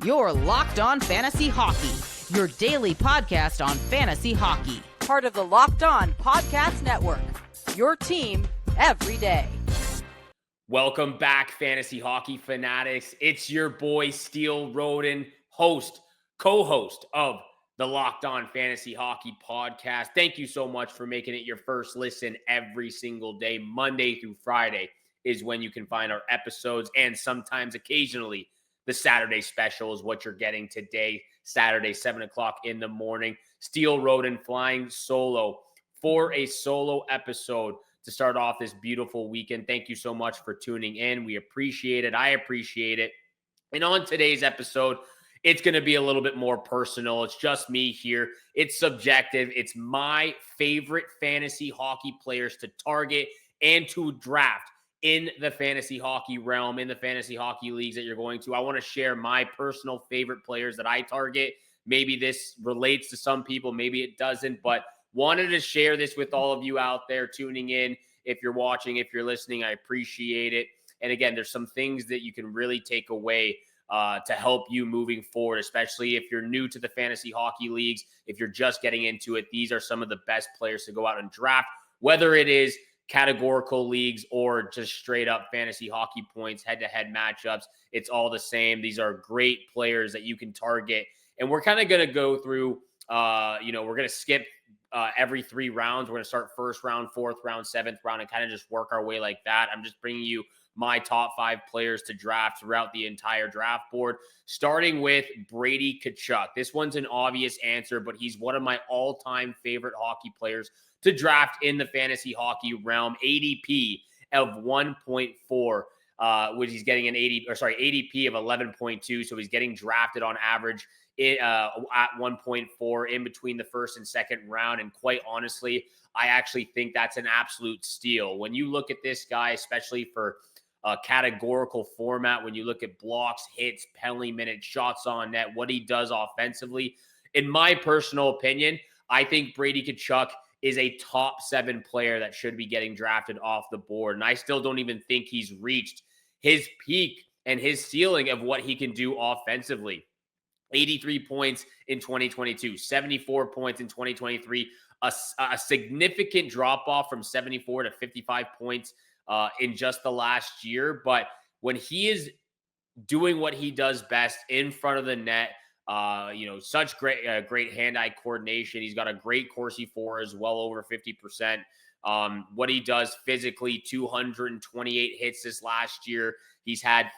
Your Locked On Fantasy Hockey, your daily podcast on fantasy hockey. Part of the Locked On Podcast Network, your team every day. Welcome back, fantasy hockey fanatics. It's your boy, Steele Rodin, co-host of the Locked On Fantasy Hockey Podcast. Thank you so much for making it your first listen every single day. Monday through Friday is when you can find our episodes, and sometimes, occasionally, the Saturday special is what you're getting today, Saturday, 7 o'clock in the morning. Steele Rodin flying solo for a solo episode to start off this beautiful weekend. Thank you so much for tuning in. We appreciate it. I appreciate it. And on today's episode, it's going to be a little bit more personal. It's just me here. It's subjective. It's my favorite fantasy hockey players to target and to draft in the fantasy hockey realm, in the fantasy hockey leagues that you're going to. I want to share my personal favorite players that I target. Maybe this relates to some people, maybe it doesn't, but wanted to share this with all of you out there tuning in. If you're watching, if you're listening, I appreciate it. And again, there's some things that you can really take away to help you moving forward, especially if you're new to the fantasy hockey leagues, if you're just getting into it. These are some of the best players to go out and draft, whether it is categorical leagues or just straight up fantasy hockey points, head-to-head matchups. It's all the same. These are great players that you can target. And we're kind of going to go through, we're going to skip every 3 rounds. We're going to start first round, 4th round, 7th round, and kind of just work our way like that. I'm just bringing you my top 5 players to draft throughout the entire draft board, starting with Brady Tkachuk. This one's an obvious answer, but he's one of my all-time favorite hockey players to draft in the fantasy hockey realm. ADP of 1.4, which he's getting an ADP of 11.2. So he's getting drafted on average at 1.4 in between the first and second round. And quite honestly, I actually think that's an absolute steal. When you look at this guy, especially for a categorical format, when you look at blocks, hits, penalty minutes, shots on net, what he does offensively, in my personal opinion, I think Brady Tkachuk is a top 7 player that should be getting drafted off the board. And I still don't even think he's reached his peak and his ceiling of what he can do offensively. 83 points in 2022, 74 points in 2023, a significant drop-off from 74 to 55 points in just the last year. But when he is doing what he does best in front of the net, such great hand-eye coordination. He's got a great Corsi for as well, over 50%. What he does physically, 228 hits this last year. He's had,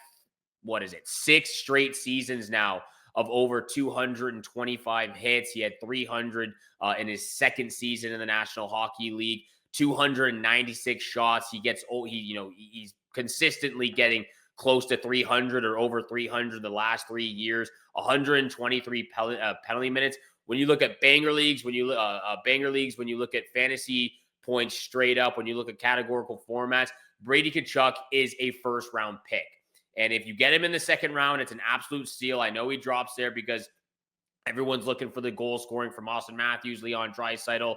6 straight seasons now of over 225 hits. He had 300 in his second season in the National Hockey League, 296 shots. He's consistently getting close to 300 or over 300 the last 3 years, 123 penalty minutes. When you look at banger leagues, when you look at fantasy points straight up, when you look at categorical formats, Brady Tkachuk is a first round pick. And if you get him in the second round, it's an absolute steal. I know he drops there because everyone's looking for the goal scoring from Austin Matthews, Leon Draisaitl,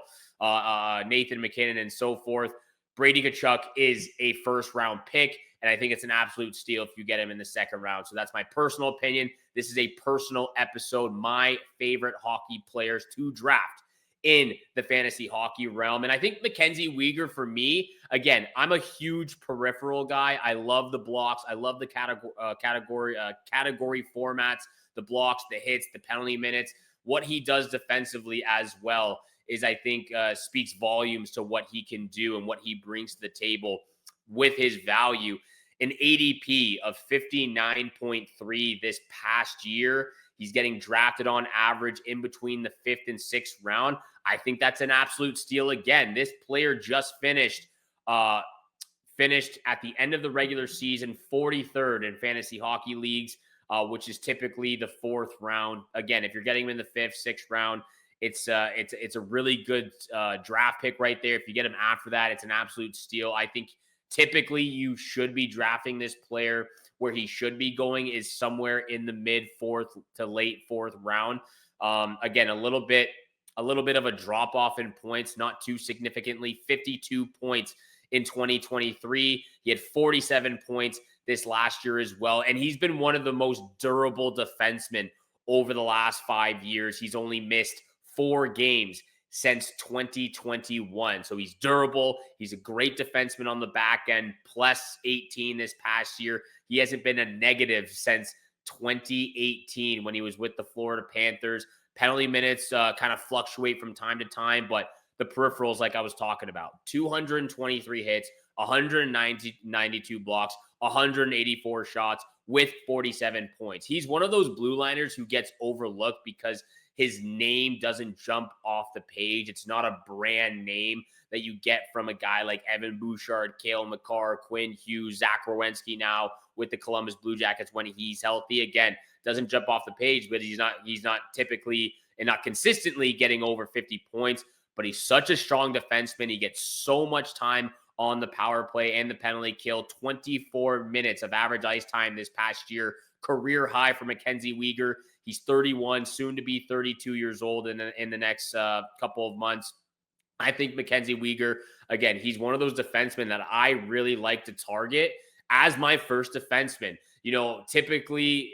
Nathan MacKinnon, and so forth. Brady Tkachuk is a first round pick, and I think it's an absolute steal if you get him in the second round. So that's my personal opinion. This is a personal episode, my favorite hockey players to draft in the fantasy hockey realm. And I think MacKenzie Weegar, for me, again, I'm a huge peripheral guy. I love the blocks. I love the category formats, the blocks, the hits, the penalty minutes. What he does defensively as well is, I think, speaks volumes to what he can do and what he brings to the table with his value. An ADP of 59.3 this past year. He's getting drafted on average in between the 5th and 6th round. I think that's an absolute steal again. This player just finished at the end of the regular season 43rd in fantasy hockey leagues, which is typically the 4th round. Again, if you're getting him in the 5th, 6th round, it's a really good draft pick right there. If you get him after that, it's an absolute steal. I think typically you should be drafting this player where he should be going is somewhere in the mid 4th to late 4th round. Again, a little bit of a drop off in points, not too significantly. 52 points in 2023. He had 47 points this last year as well. And he's been one of the most durable defensemen over the last 5 years. He's only missed 4 games since 2021. So he's durable. He's a great defenseman on the back end, plus 18 this past year. He hasn't been a negative since 2018 when he was with the Florida Panthers. Penalty minutes kind of fluctuate from time to time, but the peripherals, like I was talking about, 223 hits, 192 blocks, 184 shots with 47 points. He's one of those blue liners who gets overlooked because his name doesn't jump off the page. It's not a brand name that you get from a guy like Evan Bouchard, Cale Makar, Quinn Hughes, Zach Werenski now with the Columbus Blue Jackets when he's healthy. Again, doesn't jump off the page, but he's not typically and not consistently getting over 50 points. But he's such a strong defenseman. He gets so much time on the power play and the penalty kill. 24 minutes of average ice time this past year. Career high for MacKenzie Weegar. He's 31, soon to be 32 years old in the next couple of months. I think MacKenzie Weegar, again, he's one of those defensemen that I really like to target as my first defenseman. You know, typically,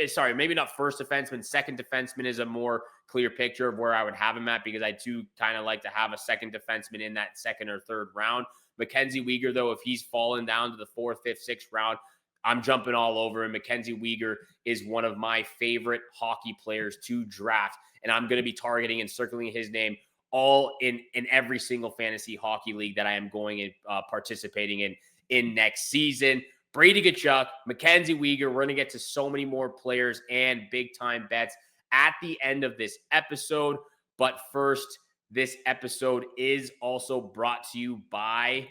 sorry, maybe not first defenseman, second defenseman is a more clear picture of where I would have him at, because I do kind of like to have a second defenseman in that second or third round. MacKenzie Weegar, though, if he's fallen down to the 4th, 5th, 6th round, I'm jumping all over him. MacKenzie Weegar is one of my favorite hockey players to draft, and I'm going to be targeting and circling his name all in every single fantasy hockey league that I am going and participating in next season. Brady Tkachuk, MacKenzie Weegar. We're going to get to so many more players and big-time bets at the end of this episode. But first, this episode is also brought to you by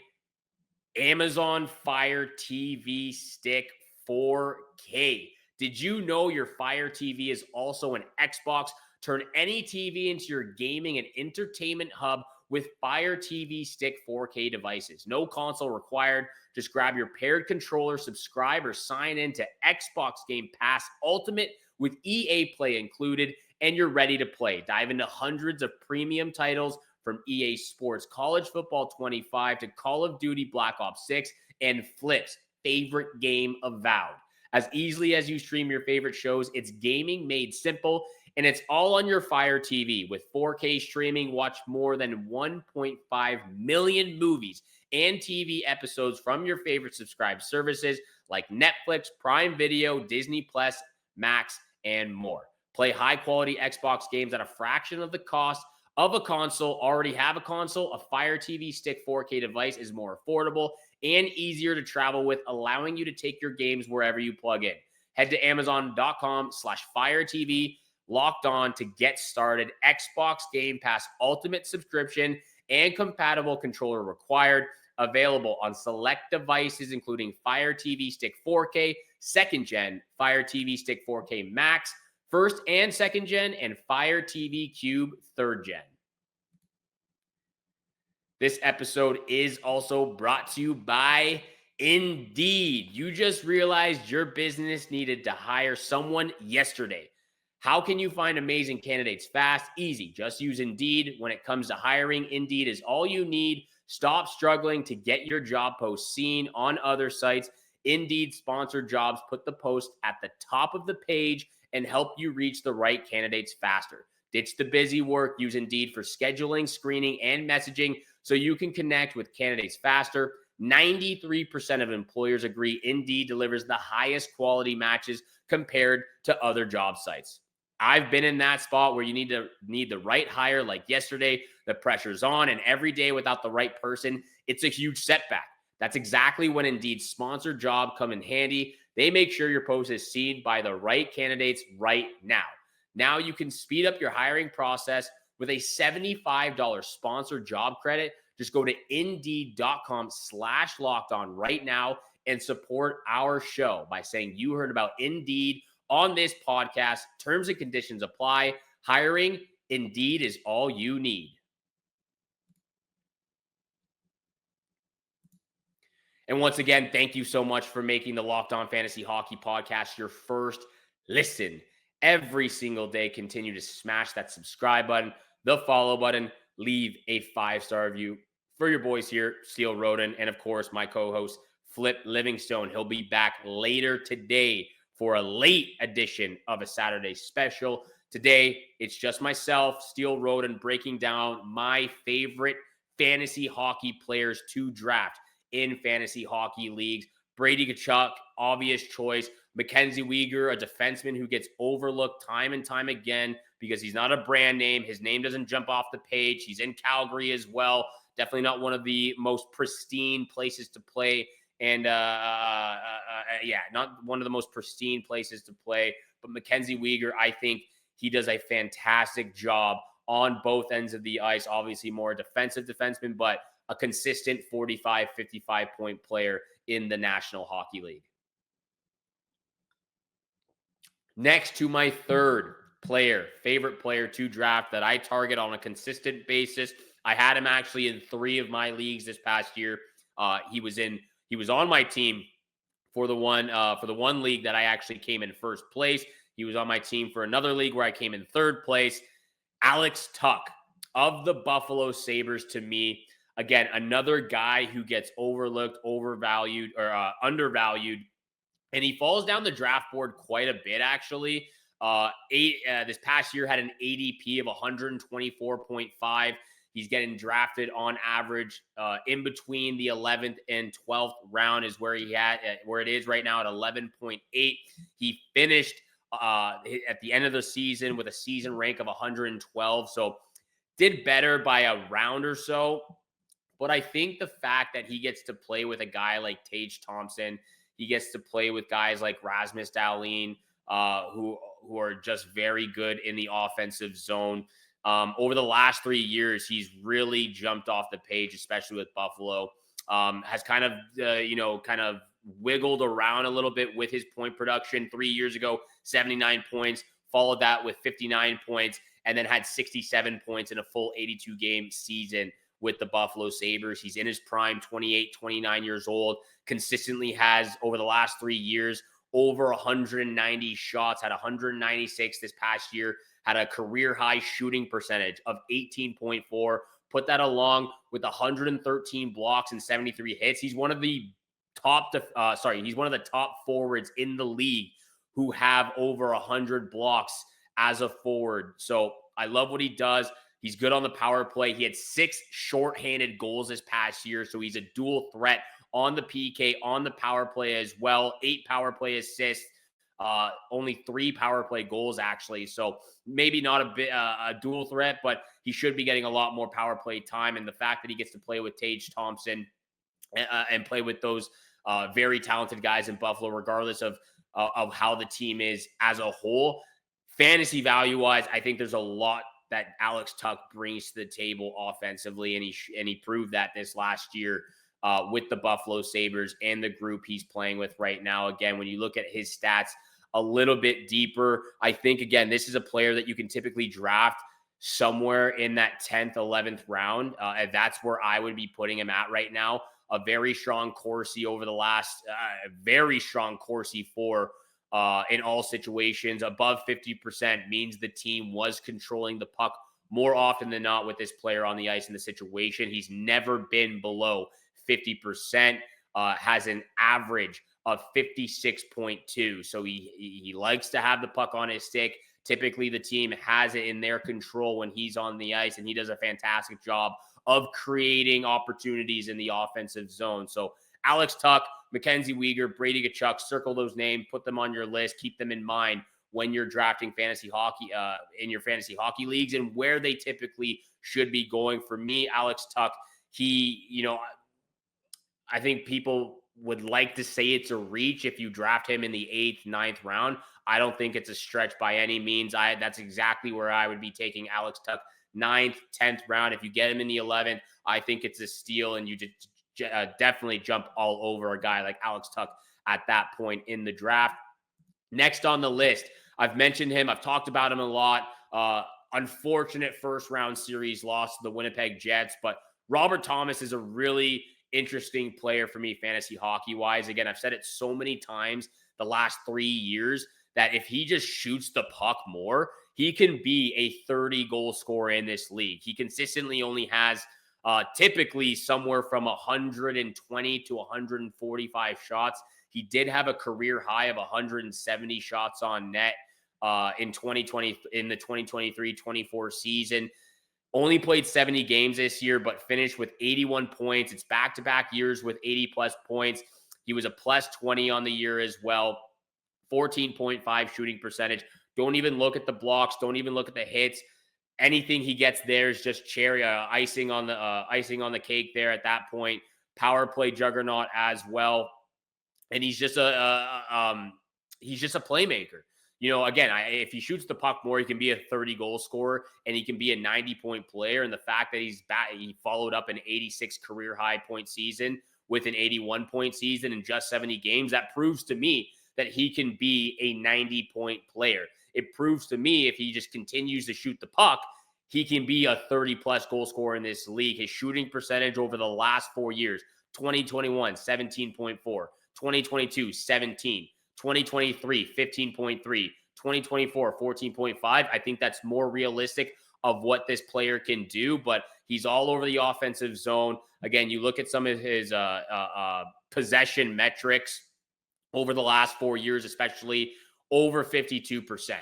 Amazon Fire TV Stick 4K. Did you know your Fire TV is also an Xbox? Turn any TV into your gaming and entertainment hub with Fire TV Stick 4K devices. No console required. Just grab your paired controller, subscribe, or sign in to Xbox Game Pass Ultimate with EA Play included, and you're ready to play. Dive into hundreds of premium titles from EA Sports College Football 25 to Call of Duty Black Ops 6 and Flip's favorite game, Avowed. As easily as you stream your favorite shows, it's gaming made simple, and it's all on your Fire TV. With 4K streaming, watch more than 1.5 million movies and TV episodes from your favorite subscribed services like Netflix, Prime Video, Disney Plus, Max, and more. Play high-quality Xbox games at a fraction of the cost of a console. Already have a console? A Fire TV Stick 4K device is more affordable and easier to travel with, allowing you to take your games wherever you plug in. Head to Amazon.com/FireTV, Locked On to get started. Xbox Game Pass Ultimate subscription and compatible controller required. Available on select devices, including Fire TV Stick 4K, 2nd Gen, Fire TV Stick 4K Max, 1st and 2nd Gen, and Fire TV Cube 3rd Gen. This episode is also brought to you by Indeed. You just realized your business needed to hire someone yesterday. How can you find amazing candidates fast? Easy. Just use Indeed. When it comes to hiring, Indeed is all you need. Stop struggling to get your job post seen on other sites. Indeed sponsored jobs put the post at the top of the page and help you reach the right candidates faster. Ditch the busy work. Use Indeed for scheduling, screening, and messaging so you can connect with candidates faster. 93% of employers agree Indeed delivers the highest quality matches compared to other job sites. I've been in that spot where you need the right hire. Like yesterday, the pressure's on, and every day without the right person, it's a huge setback. That's exactly when Indeed's sponsored job come in handy. They make sure your post is seen by the right candidates right now. Now you can speed up your hiring process with a $75 sponsored job credit. Just go to Indeed.com/lockedon right now and support our show by saying you heard about Indeed on this podcast. Terms and conditions apply. Hiring, Indeed is all you need. And once again, thank you so much for making the Locked On Fantasy Hockey Podcast your first listen every single day. Continue to smash that subscribe button, the follow button, leave a 5-star review for your boys here, Steele Rodin, and of course, my co-host, Flip Livingstone. He'll be back later today for a late edition of a Saturday special. Today, it's just myself, Steele Rodin, breaking down my favorite fantasy hockey players to draft in fantasy hockey leagues. Brady Tkachuk, obvious choice. MacKenzie Weegar, a defenseman who gets overlooked time and time again because he's not a brand name. His name doesn't jump off the page. He's in Calgary as well. Definitely not one of the most pristine places to play. And not one of the most pristine places to play. But MacKenzie Weegar, I think he does a fantastic job on both ends of the ice. Obviously more a defensive defenseman, but a consistent 45, 55 point player in the National Hockey League. Next to my third favorite player to draft that I target on a consistent basis. I had him actually in 3 of my leagues this past year. He was on my team for the one league that I actually came in first place. He was on my team for another league where I came in third place. Alex Tuch of the Buffalo Sabres, to me, again, another guy who gets overlooked, overvalued, or undervalued. And he falls down the draft board quite a bit, actually. This past year had an ADP of 124.5. He's getting drafted on average in between the 11th and 12th round is where it is right now at 11.8. He finished at the end of the season with a season rank of 112. So did better by a round or so. But I think the fact that he gets to play with a guy like Tage Thompson, he gets to play with guys like Rasmus Dahlin, who are just very good in the offensive zone. Over the last 3 years, he's really jumped off the page, especially with Buffalo. Has kind of wiggled around a little bit with his point production. 3 years ago, 79 points, followed that with 59 points, and then had 67 points in a full 82-game season with the Buffalo Sabres. He's in his prime, 28, 29 years old, consistently has, over the last 3 years, over 190 shots, had 196 this past year, had a career-high shooting percentage of 18.4. Put that along with 113 blocks and 73 hits. He's one of the top forwards in the league who have over 100 blocks as a forward. So I love what he does. He's good on the power play. He had 6 shorthanded goals this past year, so he's a dual threat on the PK, on the power play as well. 8 power play assists, only 3 power play goals, actually. So maybe not a dual threat, but he should be getting a lot more power play time. And the fact that he gets to play with Tage Thompson and play with those very talented guys in Buffalo, regardless of how the team is as a whole, fantasy value-wise, I think there's a lot that Alex Tuch brings to the table offensively, and he proved that this last year with the Buffalo Sabres and the group he's playing with right now. Again, when you look at his stats a little bit deeper, I think, again, this is a player that you can typically draft somewhere in that 10th, 11th round. And that's where I would be putting him at right now. A very strong Corsi over the last, very strong Corsi for in all situations. Above 50% means the team was controlling the puck more often than not with this player on the ice in the situation. He's never been below 50%, has an average of 56.2. So he likes to have the puck on his stick. Typically, the team has it in their control when he's on the ice, and he does a fantastic job of creating opportunities in the offensive zone. So Alex Tuch, MacKenzie Weegar, Brady Tkachuk, circle those names, put them on your list, keep them in mind when you're drafting fantasy hockey in your fantasy hockey leagues and where they typically should be going. For me, Alex Tuch, I think people would like to say it's a reach if you draft him in the 8th, 9th round. I don't think it's a stretch by any means. That's exactly where I would be taking Alex Tuch, 9th, 10th round. If you get him in the 11th, I think it's a steal, and you just definitely jump all over a guy like Alex Tuch at that point in the draft. Next on the list, I've mentioned him. I've talked about him a lot. Unfortunate first-round series loss to the Winnipeg Jets, but Robert Thomas is a really interesting player for me fantasy hockey-wise. Again, I've said it so many times the last 3 years that if he just shoots the puck more, he can be a 30-goal scorer in this league. He consistently only has typically somewhere from 120 to 145 shots. He did have a career high of 170 shots on net in the 2023-24 season. Only played 70 games this year, but finished with 81 points. It's back-to-back years with 80-plus points. He was a plus 20 on the year as well. 14.5 shooting percentage. Don't even look at the blocks. Don't even look at the hits. Anything he gets there is just cherry icing on the cake there at that point. Power play juggernaut as well, and he's just a playmaker. You know, again, if he shoots the puck more, he can be a 30-goal scorer and he can be a 90-point player. And the fact that he followed up an 86 career high point season with an 81-point season in just 70 games, that proves to me that he can be a 90-point player. It proves to me if he just continues to shoot the puck, he can be a 30-plus goal scorer in this league. His shooting percentage over the last 4 years, 2021, 17.4, 2022, 17, 2023, 15.3, 2024, 14.5. I think that's more realistic of what this player can do, but he's all over the offensive zone. Again, you look at some of his possession metrics over the last 4 years, especially over 52%.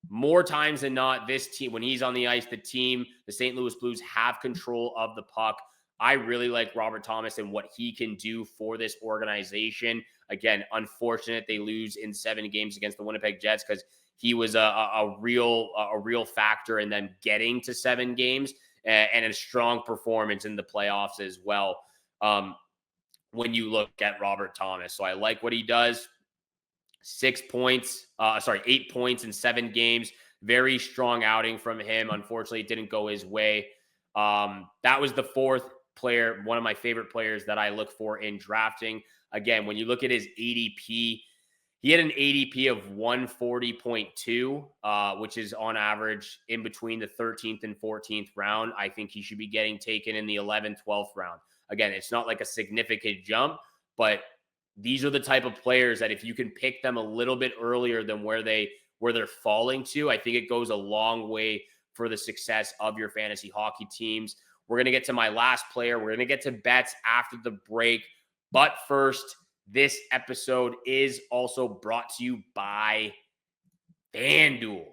More times than not, this team, when he's on the ice, the St. Louis Blues have control of the puck. I really like Robert Thomas and what he can do for this organization. Again, unfortunate they lose in 7 games against the Winnipeg Jets because he was a real factor in them getting to 7 games and a strong performance in the playoffs as well. When you look at Robert Thomas, so I like what he does. 8 points in 7 games. Very strong outing from him. Unfortunately, it didn't go his way. That was the 4th player, one of my favorite players that I look for in drafting. Again, when you look at his ADP, he had an ADP of 140.2, which is on average in between the 13th and 14th round. I think he should be getting taken in the 11th, 12th round. Again, it's not like a significant jump, but these are the type of players that if you can pick them a little bit earlier than where they're falling to, I think it goes a long way for the success of your fantasy hockey teams. We're going to get to my last player. We're going to get to bets after the break. But first, this episode is also brought to you by FanDuel.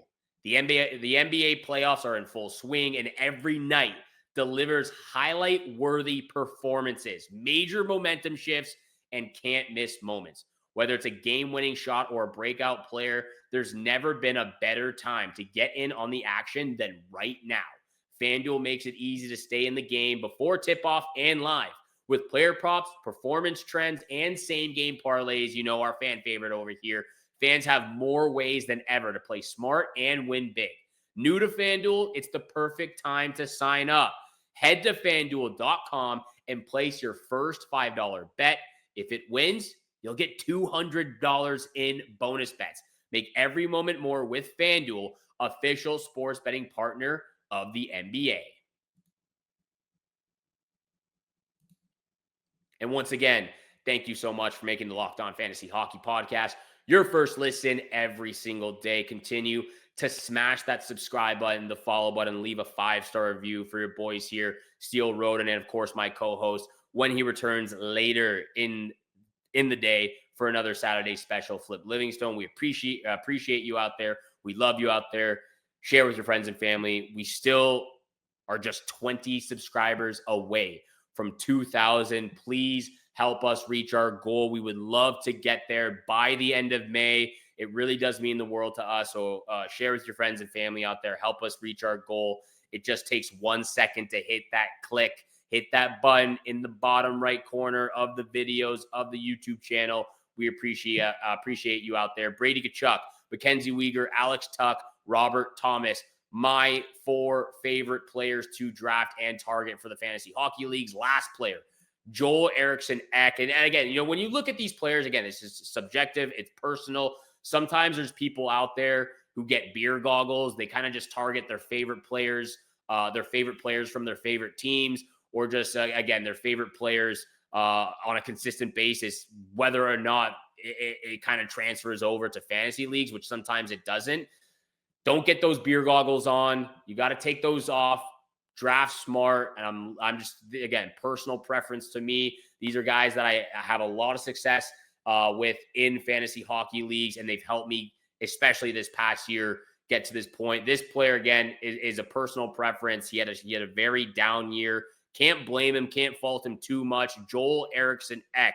The NBA playoffs are in full swing, and every night delivers highlight-worthy performances, major momentum shifts, and can't-miss moments. Whether it's a game-winning shot or a breakout player, there's never been a better time to get in on the action than right now. FanDuel makes it easy to stay in the game before tip-off and live. With player props, performance trends, and same-game parlays, you know, our fan favorite over here, fans have more ways than ever to play smart and win big. New to FanDuel, it's the perfect time to sign up. Head to FanDuel.com and place your first $5 bet. If it wins, you'll get $200 in bonus bets. Make every moment more with FanDuel, official sports betting partner of the NBA. And once again, thank you so much for making the Locked On Fantasy Hockey Podcast your first listen every single day. Continue to smash that subscribe button, the follow button, leave a 5-star review for your boys here, Steele Rodin, and of course my co-host when he returns later in the day for another Saturday special, Flip Livingstone. We appreciate you out there. We love you out there. Share with your friends and family. We still are just 20 subscribers away from 2,000. Please help us reach our goal. We would love to get there by the end of May. It really does mean the world to us. So share with your friends and family out there. Help us reach our goal. It just takes 1 second to hit that click, hit that button in the bottom right corner of the videos of the YouTube channel. We appreciate you out there. Brady Tkachuk, MacKenzie Weegar, Alex Tuch, Robert Thomas, my 4 favorite players to draft and target for the Fantasy Hockey League's last player, Joel Eriksson Ek. And again, you know, when you look at these players, again, it's just subjective, it's personal. Sometimes there's people out there who get beer goggles. They kind of just target their favorite players from their favorite teams, or just, again, their favorite players on a consistent basis, whether or not it kind of transfers over to fantasy leagues, which sometimes it doesn't. Don't get those beer goggles on. You got to take those off. draft smart, and I'm just, again, personal preference to me. These are guys that I have a lot of success with in fantasy hockey leagues, and they've helped me, especially this past year, get to this point. This player, again, is a personal preference. He had a very down year. Can't blame him, can't fault him too much. Joel Eriksson Ek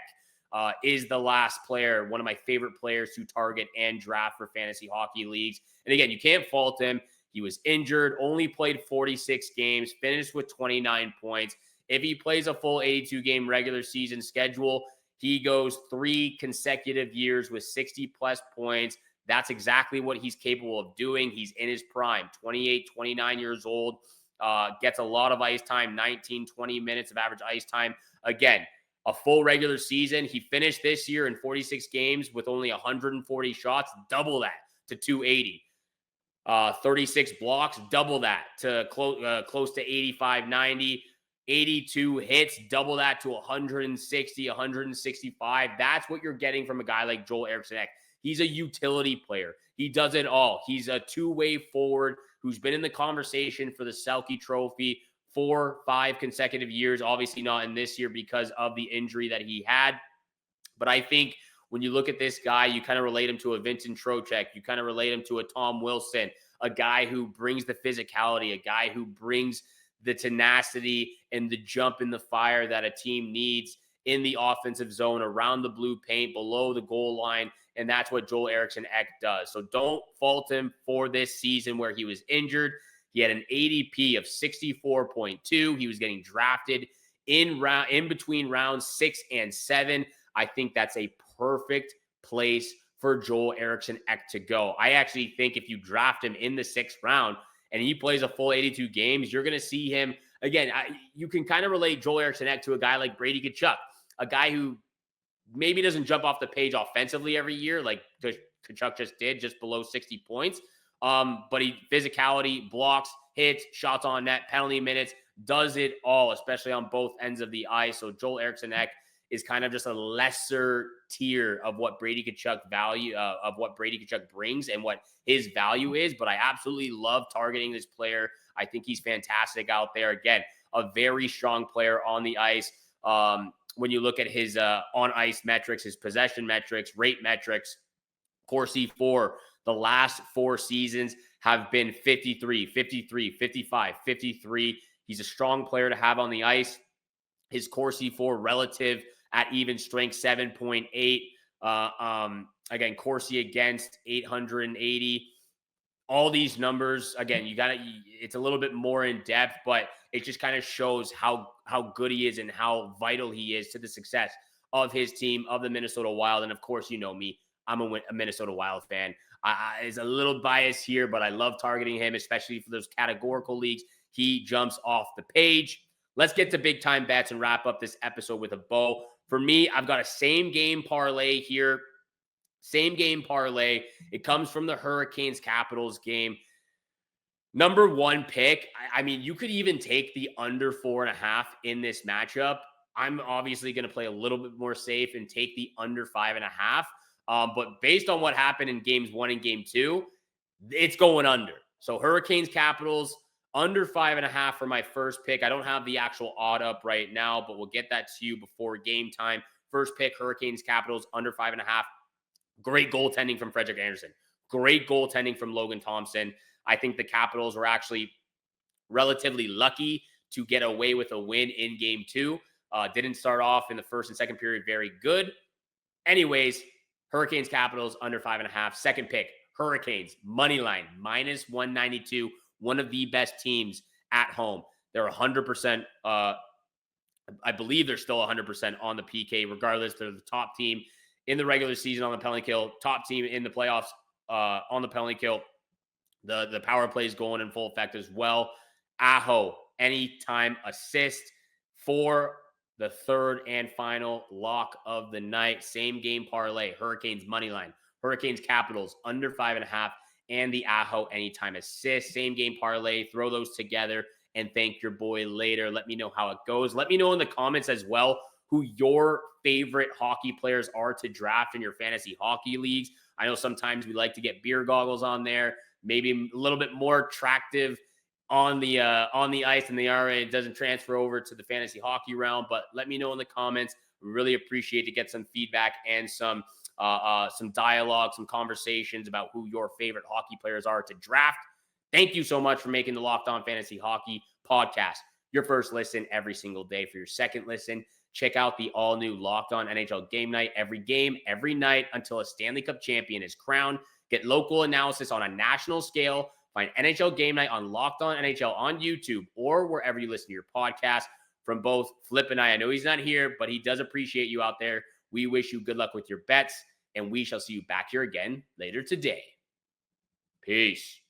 is the last player, one of my favorite players to target and draft for fantasy hockey leagues. And again, you can't fault him. He was injured, only played 46 games, finished with 29 points. If he plays a full 82-game regular season schedule, he goes 3 consecutive years with 60-plus points. That's exactly what he's capable of doing. He's in his prime, 28, 29 years old, gets a lot of ice time, 19, 20 minutes of average ice time. Again, a full regular season. He finished this year in 46 games with only 140 shots, double that to 280. 36 blocks, double that to close to 85, 90. 82 hits, double that to 160, 165. That's what you're getting from a guy like Joel Eriksson Ek. He's a utility player. He does it all. He's a two-way forward who's been in the conversation for the Selke Trophy 4-5 consecutive years. Obviously not in this year because of the injury that he had. But I think when you look at this guy, you kind of relate him to a Vincent Trocheck. You kind of relate him to a Tom Wilson, a guy who brings the physicality, a guy who brings the tenacity and the jump in the fire that a team needs in the offensive zone, around the blue paint, below the goal line. And that's what Joel Eriksson Ek does. So don't fault him for this season where he was injured. He had an ADP of 64.2. He was getting drafted in between rounds 6 and 7. I think that's a perfect place for Joel Eriksson Ek to go. I actually think if you draft him in the 6th round and he plays a full 82 games, you're going to see him again. You can kind of relate Joel Eriksson Ek to a guy like Brady Tkachuk, a guy who maybe doesn't jump off the page offensively every year like Tkachuk just did, just below 60 points. But he physicality, blocks, hits, shots on net, penalty minutes, does it all, especially on both ends of the ice. So Joel Eriksson Ek is kind of just a lesser tier of what Brady Tkachuk brings and what his value is. But I absolutely love targeting this player. I think he's fantastic out there. Again, a very strong player on the ice. When you look at his on-ice metrics, his possession metrics, rate metrics, Corsi for the last 4 seasons have been 53, 53, 55, 53. He's a strong player to have on the ice. His Corsi for relative at even strength, 7.8. Again, Corsi against 880. All these numbers, again, it's a little bit more in depth, but it just kind of shows how good he is and how vital he is to the success of his team, of the Minnesota Wild. And of course, you know me, I'm a Minnesota Wild fan. Is a little biased here, but I love targeting him, especially for those categorical leagues. He jumps off the page. Let's get to big time bets and wrap up this episode with a bow. For me, I've got a same game parlay here. Same game parlay. It comes from the Hurricanes Capitals game. Number 1 pick. I mean, you could even take the under 4.5 in this matchup. I'm obviously going to play a little bit more safe and take the under 5.5. But based on what happened in games 1 and game 2, it's going under. So Hurricanes Capitals under 5.5 for my first pick. I don't have the actual odd up right now, but we'll get that to you before game time. First pick, Hurricanes Capitals under 5.5. Great goaltending from Frederik Andersen. Great goaltending from Logan Thompson. I think the Capitals were actually relatively lucky to get away with a win in game 2. Didn't start off in the first and second period very good. Anyways, Hurricanes Capitals under 5.5. Second pick, Hurricanes money line minus 192. One of the best teams at home. They're 100%. I believe they're still 100% on the PK. Regardless, they're the top team in the regular season on the penalty kill. Top team in the playoffs on the penalty kill. The power play is going in full effect as well. Aho, anytime assist for the third and final lock of the night. Same game parlay. Hurricanes money line. Hurricanes Capitals under 5.5. And the Aho anytime assist. Same game parlay. Throw those together and thank your boy later. Let me know how it goes. Let me know in the comments as well who your favorite hockey players are to draft in your fantasy hockey leagues. I know sometimes we like to get beer goggles on there. Maybe a little bit more attractive on the ice and it doesn't transfer over to the fantasy hockey realm. But let me know in the comments. We really appreciate to get some feedback and some dialogue, some conversations about who your favorite hockey players are to draft. Thank you so much for making the Locked On Fantasy Hockey podcast your first listen every single day. For your second listen, check out the all-new Locked On NHL Game Night. Every game, every night until a Stanley Cup champion is crowned. Get local analysis on a national scale. Find NHL Game Night on Locked On NHL on YouTube or wherever you listen to your podcast. From both Flip and I know he's not here, but he does appreciate you out there. We wish you good luck with your bets, and we shall see you back here again later today. Peace.